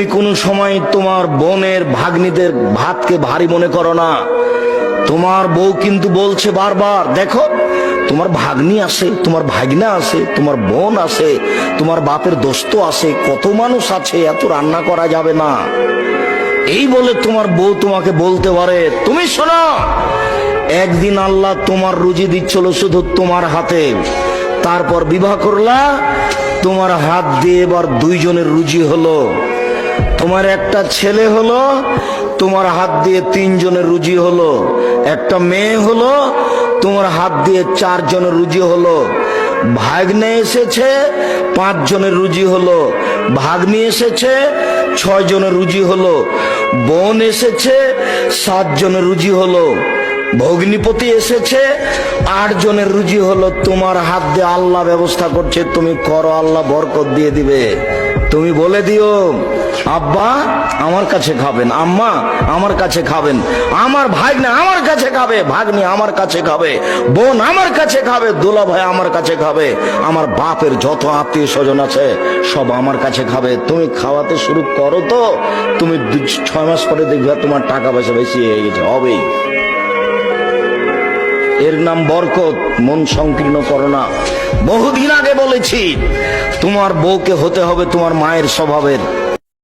তুমি কোনো সময় তোমার বোনের ভাগ্নিদের ভাতকে ভারী মনে করো না। তোমার বউ কিন্তু বলছে বারবার, দেখো তোমার ভাগ্নি আছে, তোমার ভাগনা আছে, তোমার বোন আছে, তোমার বাপের দোস্ত আছে, কত মানুষ আছে, এত রান্না করা যাবে না। এই বলে তোমার বউ তোমাকে বলতে পারে। তুমি শোনো, একদিন আল্লাহ তোমার রুজি দিচ্ছিল শুধু তোমার হাতে, তারপর বিবাহ করলা, তোমার হাত দিয়ে এবার দুইজনের রুজি হলো। তোমার একটা ছেলে হলো, তোমার হাত দিয়ে তিনজনের রুজি হলো। একটা মেয়ে হলো, তোমার হাত দিয়ে চারজনের রুজি হলো। ভাগ্নে এসেছে, 5 জনের রুজি হলো। ভাগ্নি এসেছে, 6 জনের রুজি হলো। বোন এসেছে, 7 জনের রুজি হলো। ভগ্নিপতি এসেছে, 8 জনের রুজি হলো। তোমার হাত দিয়ে আল্লাহ ব্যবস্থা করছে, তুমি করো, আল্লাহ বরকত দিয়ে দিবে। তুমি বলে দিও, আব্বা আমার কাছে খাবেন, আম্মা আমার কাছে খাবেন, আমার ভাগ্নে আমার কাছে খাবে, ভাগ্নি আমার কাছে খাবে, বোন আমার কাছে খাবে, দোলা ভাই আমার কাছে খাবে, আমার বাপের যত আত্মীয় স্বজন আছে সব আমার কাছে খাবে। তুমি খাওয়াতে শুরু করো, তো তুমি 6 মাস পরে দেখবে তোমার টাকা পয়সা বেশি হয়ে গেছে, হবেই। এর নাম বরকত। মন সংকীর্ণ করো না। বহুদিন আগে বলেছি, তোমার বউকে হতে হবে তোমার মায়ের স্বভাবের।